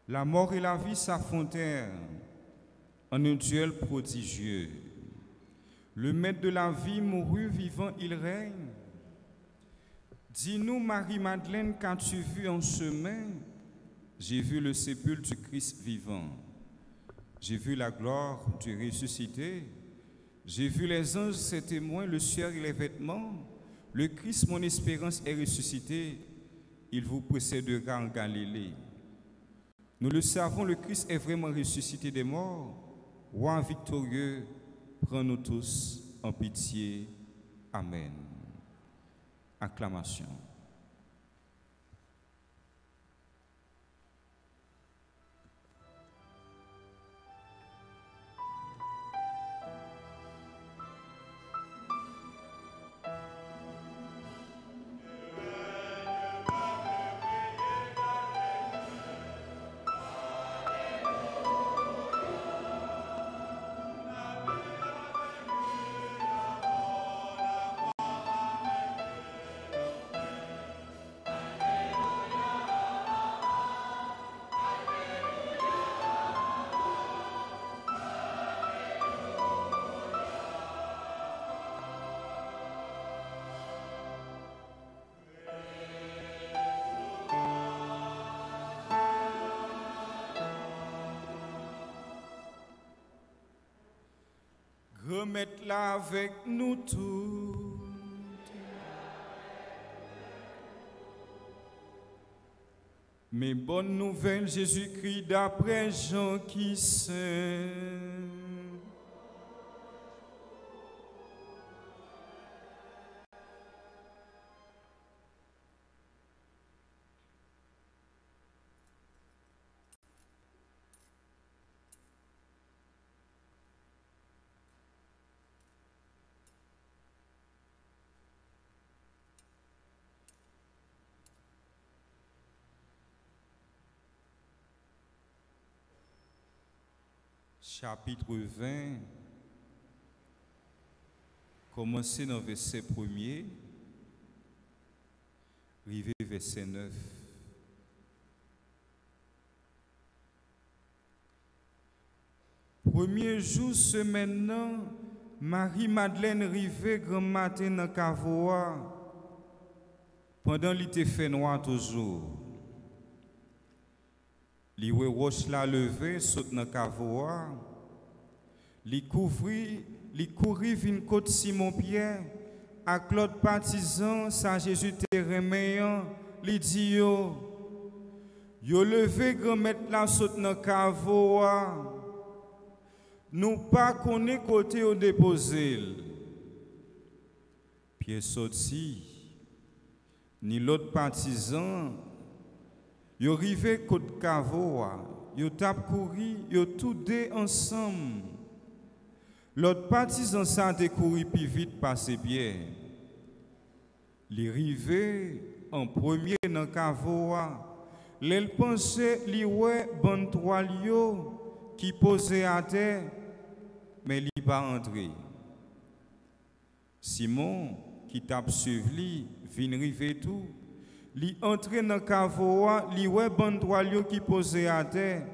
La mort et la vie s'affrontèrent en un duel prodigieux. Le maître de la vie mourut, vivant, il règne. Dis-nous, Marie-Madeleine, qu'as-tu vu en chemin? J'ai vu le sépulcre du Christ vivant. J'ai vu la gloire du ressuscité. J'ai vu les anges, ses témoins, le ciel et les vêtements. Le Christ, mon espérance, est ressuscité. Il vous précédera en Galilée. Nous le savons, le Christ est vraiment ressuscité des morts. Roi victorieux, prends-nous tous en pitié. Amen. Acclamation. Remettre-la avec nous tous. Mais bonne nouvelle, Jésus-Christ, d'après Jean qui sait. Chapitre 20, commencez dans le verset 1er, arrivé verset 9. Premier jour, semaine, Marie-Madeleine arrivait grand matin dans Cavoa, pendant l'été fait noir toujours. Li we roche la levé, saute dans Cavoa. Li couvrit vin côte Simon-Pierre, à Claude partisan, sa Jésus te remeyan, li dit yo levé grand maître la saute dans Cavoa. Nous pas connaît côté au déposé. Pierre sorti, ni l'autre partisan. Yo rivé côte Cavoa, yo tap couru, yo tout deux ensemble. L'autre partisan ça te couru plus vite passer bien. Li rivé en premier dans Cavoa, l'el pensait li ouais bon toile yo qui posait à terre, mais li pas entré. Simon qui tap suivi vin rivé tout. Li entre dans Cavoa, li ouais bon toile qui posé à terre,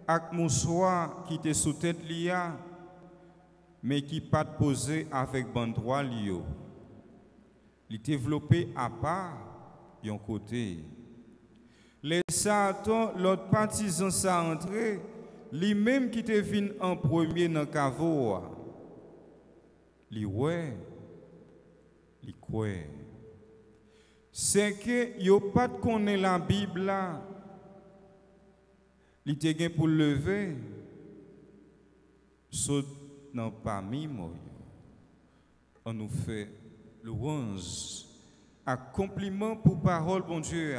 ak mouchoir qui était sous tête lia, mais qui pas posé avec bon toile yo. Li développé à part yon côté. Les Satan, l'autre partisan sa entré, li même qui te vin en premier dans Cavoa. Li ouais, li kwe. C'est que yo pas connaît la Bible là. Li te gen pour lever. Saute dans parmi moi. On nous fait louange, accomplissement pour parole bon Dieu.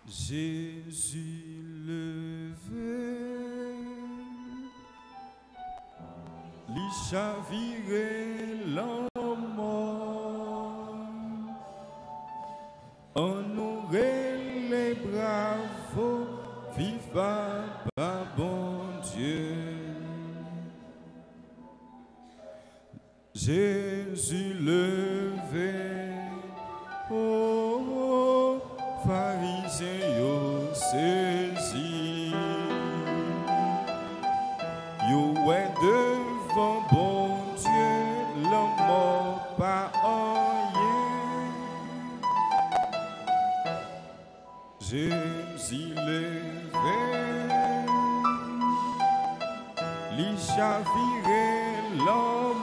Jésus levé. chavirait l'homme, on aurait les bravos, vive papa bon Dieu. Jésus levé, oh, oh pharisien yo saisi, yo ouais devant bon Dieu, l'homme mort pas rien. Jésus levé, li chavirait l'homme,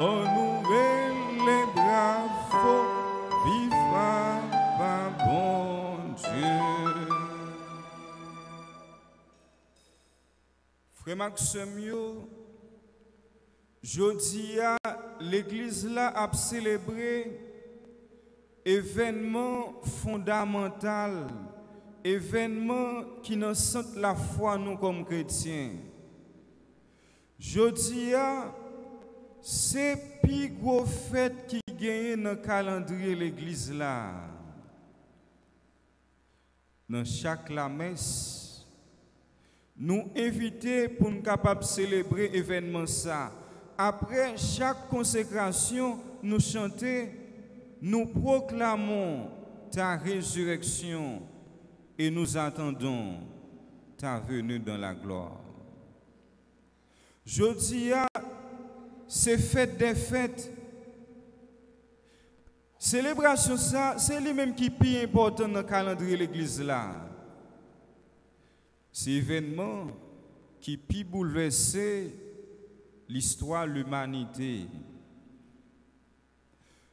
on nourrit les bravos, viva pas bon Dieu. Frère Maxime, jodi a l'église là a célébré événement fondamental, événement qui nous sent la foi nous comme chrétiens. Jodi a c'est plus gros fête qui gagne dans le calendrier l'église là. Dans chaque la messe, nous inviter pour nous capables de célébrer l'événement ça. Après chaque consécration, nous chantons, nous proclamons ta résurrection et nous attendons ta venue dans la gloire. Jodi a c'est fête des fêtes. Célébration ça, c'est lui-même qui est plus important dans le calendrier de l'église là. C'est événement qui peut bouleverser l'histoire de l'humanité.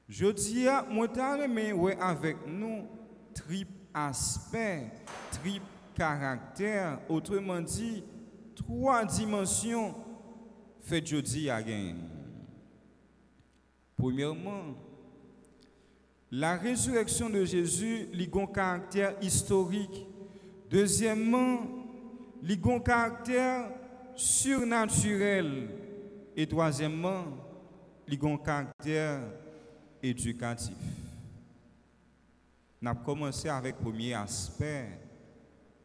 Je dis à moi ouais avec nous triple aspect, triple caractère, autrement dit 3 dimensions fait jeudi à gain. Premièrement, la résurrection de Jésus a un caractère historique. Deuxièmement, il a un caractère surnaturel. Et troisièmement, il a un caractère éducatif. Nous avons commencé avec le premier aspect.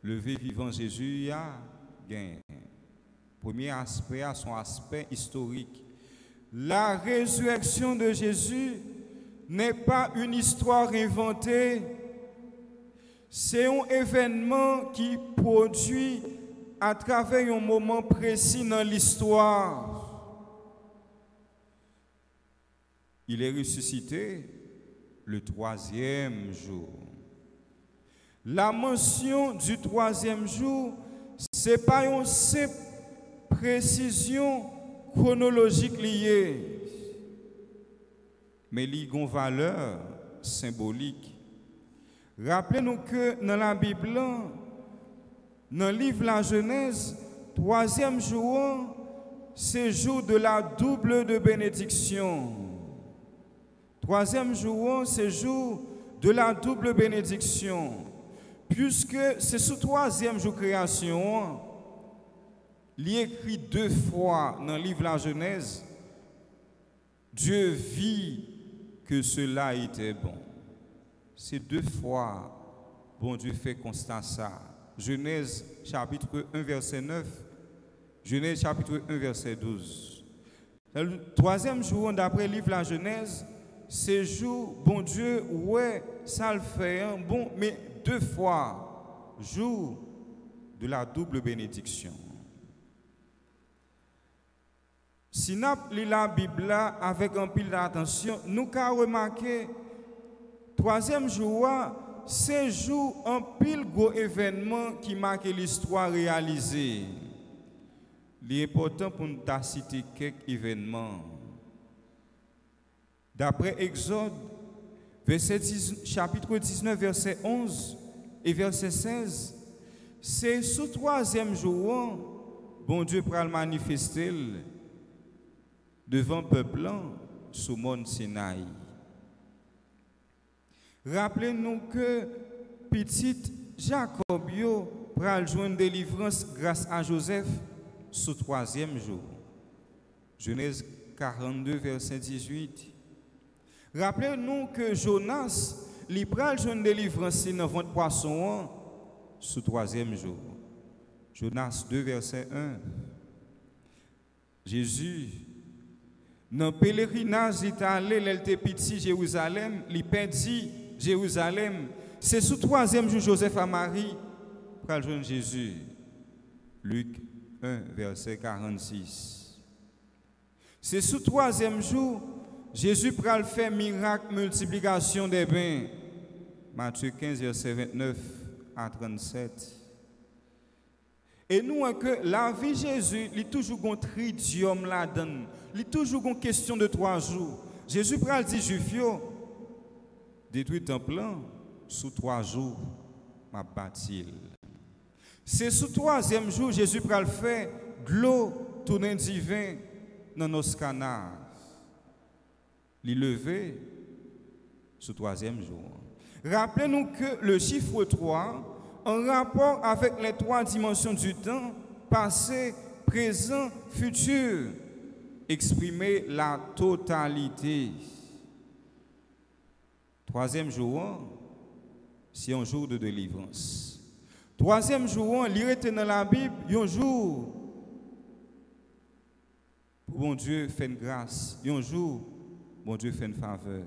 Le vivant Jésus a gagné. Premier aspect à son aspect historique. La résurrection de Jésus n'est pas une histoire inventée, c'est un événement qui produit à travers un moment précis dans l'histoire. Il est ressuscité le 3e jour. La mention du 3e jour, ce n'est pas une simple précision chronologique liée, mais il a une valeur symbolique. Rappelez-nous que dans la Bible, dans le livre de la Genèse, 3e jour, c'est le jour de la double de bénédiction. 3e jour, c'est le jour de la double bénédiction. Puisque c'est ce 3e jour de création, il est écrit 2 fois dans le livre de la Genèse, Dieu vit que cela était bon. C'est 2 fois, bon Dieu fait constat ça. Genèse chapitre 1 verset 9, Genèse chapitre 1 verset 12. Le 3e jour, d'après le livre de la Genèse, c'est jour, bon Dieu, ouais, ça le fait, hein, bon, mais 2 fois, jour de la double bénédiction. Si nous lisons la Bible avec un pile d'attention, nous avons remarqué, 3e jour, c'est jour un pile gros événement qui marque l'histoire réalisée. Il est important pour nous citer quelques événements. D'après Exode, chapitre 19, verset 11 et verset 16, c'est ce 3e jour, bon Dieu pourra le manifester devant le peuple sous mont Sinaï. Rappelez-nous que petit Jacob pourra joindre délivrance grâce à Joseph sous troisième jour. Genèse 42, verset 18. Rappelez-nous que Jonas, il pral joindre délivrance dans ventre poisson sous troisième jour. Jonas 2, verset 1. Jésus, dans le pèlerinage, il est allé, il était petit Jérusalem, il perdit Jérusalem. C'est sous troisième jour, Joseph et Marie pral joindre Jésus. Luc 1, verset 46. C'est sous troisième jour, Jésus pral faire miracle, multiplication des bains. Matthieu 15, verset 29 à 37. Et nous, que la vie de Jésus, il y a toujours un tridium là-dedans. Il y a toujours une question de 3 jours. Jésus pral dit Juifs, détruit le temple sous 3 jours, m'a bâti. C'est sous troisième jour, Jésus pral faire de l'eau tourner divin dans nos canards. Il levé sous troisième jour. Rappelez-nous que le chiffre 3, en rapport avec les 3 dimensions du temps, passé, présent, futur, exprimer la totalité. Troisième jour, c'est un jour de délivrance. Troisième jour, il était dans la Bible, un jour, bon Dieu fait une grâce, un jour, bon Dieu fait une faveur.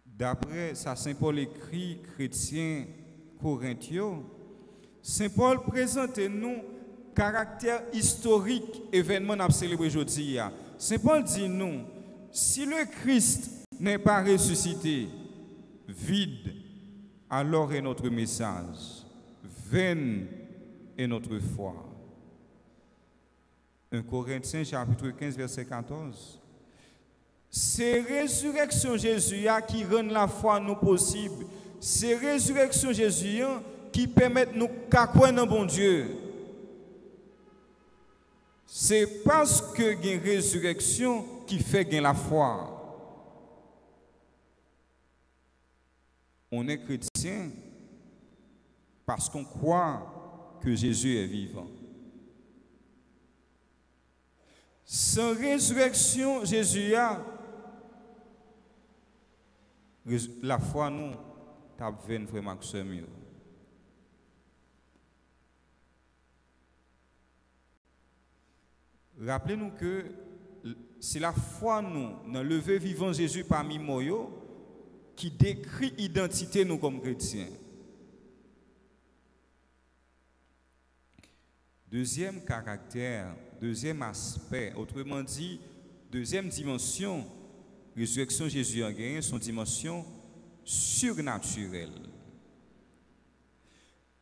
D'après ça, Saint Paul écrit, chrétien Corinthiens, Saint Paul présente nous caractère historique événement à célébrer aujourd'hui. Saint Paul dit nous, si le Christ n'est pas ressuscité, vide, alors est notre message, vaine est notre foi. 1 Corinthiens chapitre 15 verset 14. C'est résurrection Jésus qui rend la foi nous possible. C'est résurrection Jésus qui permet nous croire dans bon Dieu. C'est parce que il y a une résurrection qui fait gagner la foi. On est chrétien parce qu'on croit que Jésus est vivant. Sans résurrection, Jésus a la foi nous t'a fait frère Maxime. Rappelez-nous que c'est la foi nous dans le lever vivant Jésus parmi nous qui décrit l'identité nous comme chrétiens. Deuxième caractère, deuxième aspect, autrement dit, deuxième dimension, résurrection Jésus a gagné son dimension surnaturelle.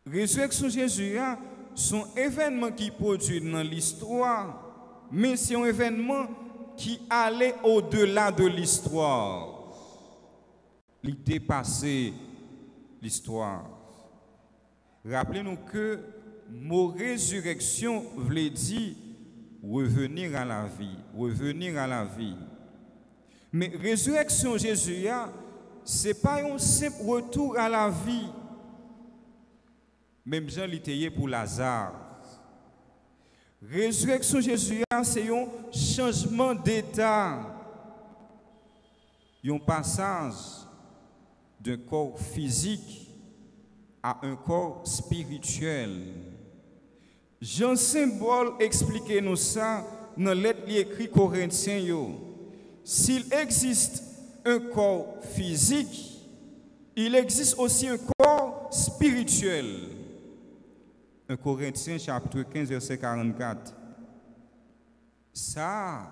Résurrection Jésus a son événement qui produit dans l'histoire, mais c'est un événement qui allait au-delà de l'histoire. Il dépassait l'histoire. Rappelez-nous que mot résurrection voulait dire revenir à la vie, revenir à la vie. Mais résurrection Jésus, ce n'est pas un simple retour à la vie. Même Jean l'était pour Lazare. Résurrection Jésus, c'est un changement d'état. Un passage d'un corps physique à un corps spirituel. Jean Symbole explique nous ça dans la lettre écrite Corinthiens. S'il existe un corps physique, il existe aussi un corps spirituel. 1 Corinthiens chapitre 15 verset 44. Ça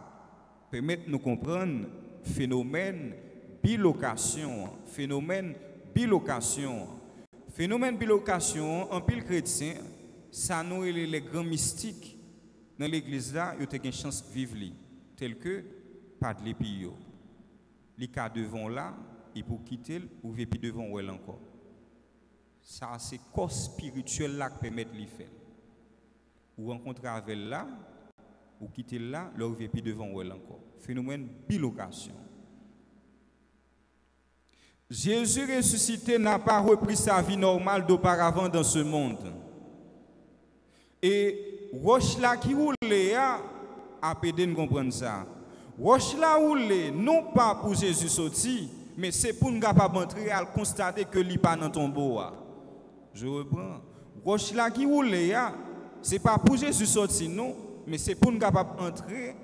permet de nous comprendre phénomène bilocation. Phénomène bilocation. Phénomène bilocation, en pile chrétien, ça nous est les grands mystiques dans l'église là, ils ont une chance de vivre, tel que pas de l'épi. Les cas devant là, et pour quitter, ou puis devant ou encore. Ça, c'est le corps spirituel là qui permet de le faire. Ou rencontrer avec là, ou quitter là, là ou puis devant ou encore. Phénomène bilocation. Jésus ressuscité n'a pas repris sa vie normale d'auparavant dans ce monde. Et roche là qui roule a aidé nous comprendre ça. Roche là roule non pas pour Jésus sorti, mais c'est pour nous capable entrer à constater que il pas dans tombeau. Je reprends. Roche là qui roule c'est pas pour Jésus sorti non, mais c'est pour nous capable entrer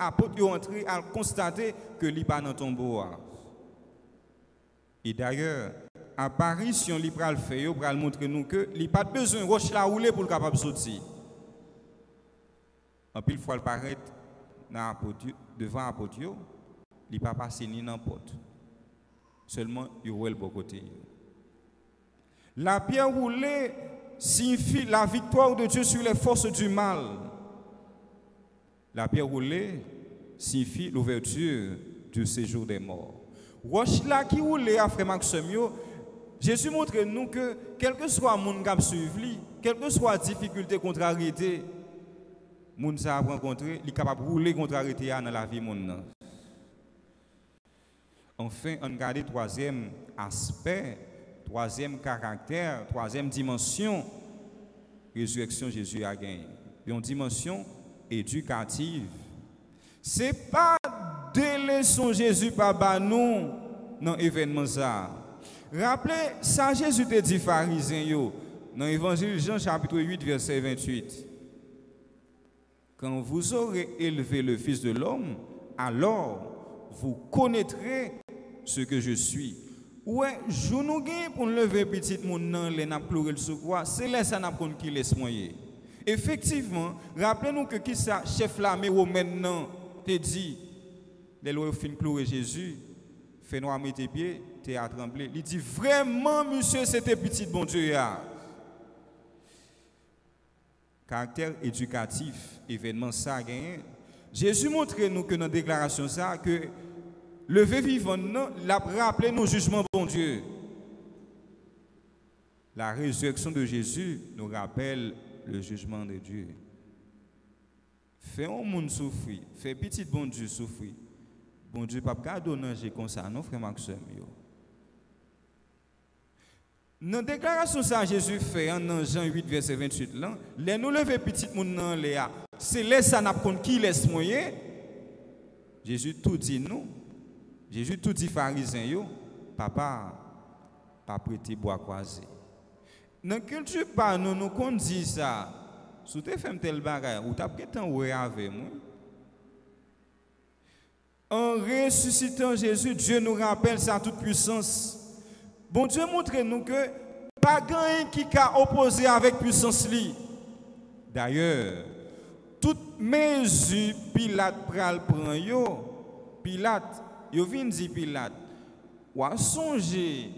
à constater que il pas dans tombeau. Et d'ailleurs, apparition li pral fait yo pral montrer nous que il pas besoin roche là rouler pour capable sortir. En pile fois le paraître devant apôtre yo, il pas passer ni dans porte. Seulement il roule bon côté. La pierre roulée signifie la victoire de Dieu sur les forces du mal. La pierre roulée signifie l'ouverture du séjour des morts. Roche là qui roule à frère Maxime, Jésus montre nous que quel que soit mon cap suivre, quelle que soit difficulté, contrariété, moun ça a rencontré, il est capable de rouler contrariété dans la vie moun. Enfin, on regarde troisième aspect, troisième caractère, troisième dimension, résurrection Jésus a gagné. Une dimension éducative. C'est pas délaissons Jésus par nous dans l'événement ça. Rappelez, ça Jésus te dit pharisiens dans l'évangile Jean chapitre 8 verset 28. Quand vous aurez élevé le Fils de l'homme, alors vous connaîtrez ce que je suis. Ouais, je nous gagne pour lever petit moun nan les n'a pleurer le secours, c'est là ça n'a pas qui laisse moyen. Effectivement, rappelez-nous que qui ça chef l'armée romaine nan te dit les lois fin pleurer Jésus, fait noir mettre tes pieds, t'es à trembler. Il dit vraiment monsieur c'était petit bon Dieu ya. Caractère éducatif, événement ça gagné. Jésus montre nous que dans la déclaration ça que le vivant l'a rappelé nos jugements bon Dieu. La résurrection de Jésus nous rappelle le jugement de Dieu. Fait un monde souffrir, fait petit bon Dieu souffrir. Bon Dieu pas garder danger comme ça non frère Maxime yo. Dans la déclaration ça Jésus fait dans Jean 8 verset 28 là, les nous lever petit monde dans Léa. C'est là ça n'a pas qui laisse moyen. Jésus tout dit nous. Jésus tout dit pharisiens yo, papa pas prêter bois croisé. Dans la culture pas nous qu'on dit ça. Si tu fais tel bagage ou tu as peut-être ouais avec moi. En ressuscitant Jésus, Dieu nous rappelle sa toute puissance. Bon Dieu montre-nous que pas quelqu'un qui a opposé avec puissance li. D'ailleurs, toute mesure Pilate pral prend yo, Pilate, yo vinn di Pilate, ou a songé,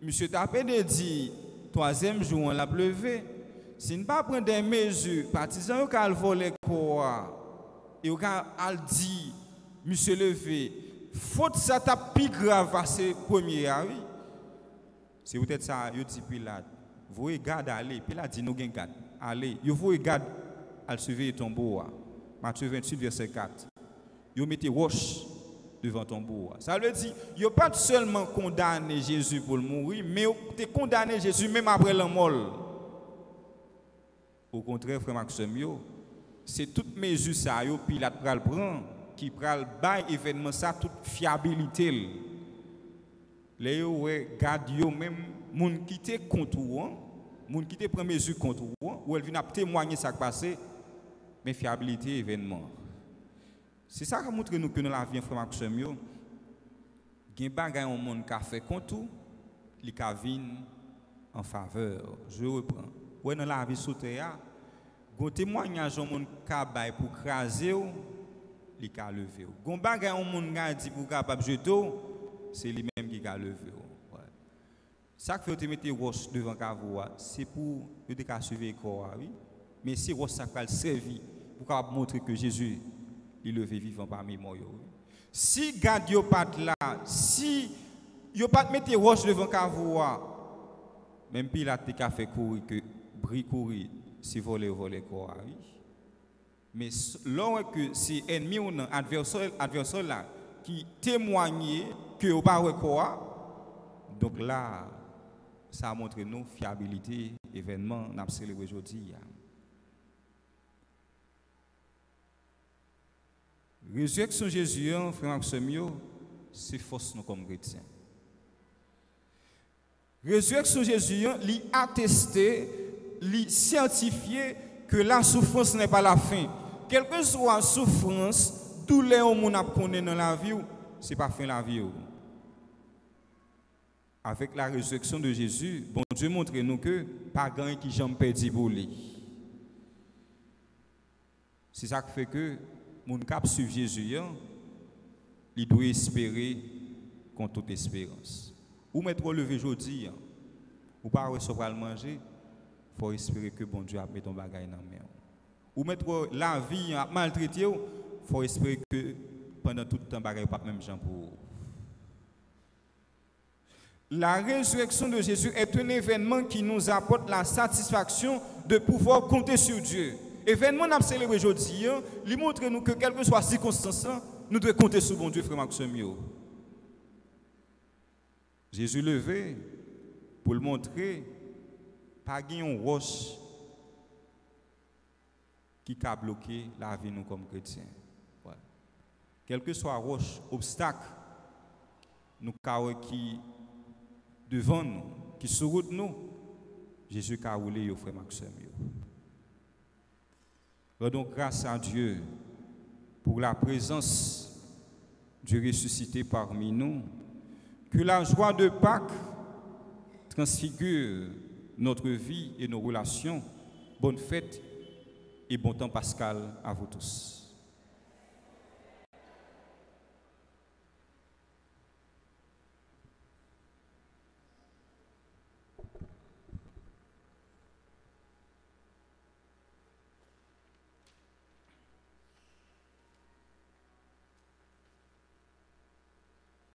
monsieur tapé de dit, troisième jour on l'a pleuvé. Si ne pas prendre des mesures, partisans yo kal voler quoi, et yo kal dit, monsieur levé, faute ça t'a plus grave à ces premiers oui. C'est peut-être ça, yo dit Pilate, vous regardez aller, Pilate dit nous gen garde, allez, yo vous regardez à surveiller tombeau. Matthieu 28 verset 4. Yo mettez roche devant tombeau. Ça veut dire, yo pas seulement condamné Jésus pour mourir, mais yo te condamné Jésus même après la mort. Au contraire, frère Maxime, c'est toute mesure ça yo Pilate pral prend qui pral bail événement ça toute fiabilité. Les yo garde yo même moun qui te contour, moun qui te prend mesure contour ou elle vient témoigner ça qui passé mais fiabilité événement. C'est ça qui montre nous que dans la vie frère Maxime yo gen bagay on monde qui fait contour, li ka vinn en faveur. Je reprends. Ouais dans la vie sous terre, gon témoignage on monde ka bay pour craser ou li ka lever. Gon bagay on monde ga dit pour capable jeter, c'est lui même qui ka lever. Ouais. Ça que fait mettre roche devant cavou, c'est pour te ka suivre corps oui. Mais si roche ça va servir pour capable montrer que Jésus il levé vivant parmi moi. Si garde yo pas là, si yo pas mettre roche devant cavou, même Pilate a fait courir que bris courir si voler quoi oui. Mais lorsque que c'est ennemi ou non adversaire là qui témoigne que au pas quoi, donc là ça montre nous fiabilité événement n'a célébré aujourd'hui. Résurrection Jésus, frère Maxime, c'est force nous comme chrétiens. Résurrection Jésus, lui attesté, lui certifié que la souffrance n'est pas la fin. Quelle que soit la souffrance, douleur qu'on a connaît dans la vie, ce n'est pas fin la vie. Avec la résurrection de Jésus, bon Dieu montre nous que pas grand qui jamais perdu pour lui. C'est ça qui fait que mon cap suivre Jésus, il doit espérer contre toute espérance. Ou mettre lever aujourd'hui, ou pas recevoir le manger, il faut espérer que bon Dieu a mis ton bagage dans la main. Ou mettre la vie à maltraiter, il faut espérer que pendant tout le temps, bagage pas même gens pour. La résurrection de Jésus est un événement qui nous apporte la satisfaction de pouvoir compter sur Dieu. Événement qu'on célèbre aujourd'hui, il montre nous que quelle que soit la circonstance, nous devons compter sur bon Dieu, frère Maxime. Jésus levé pour le montrer, pas une roche qui a bloqué la vie nous comme chrétiens. Voilà. Quelle que soit la roche, obstacle, nous qui devant nous, qui sur route nous, Jésus a roulé, frère Maxime. Rendons grâce à Dieu pour la présence du ressuscité parmi nous. Que la joie de Pâques transfigure notre vie et nos relations. Bonne fête et bon temps pascal à vous tous.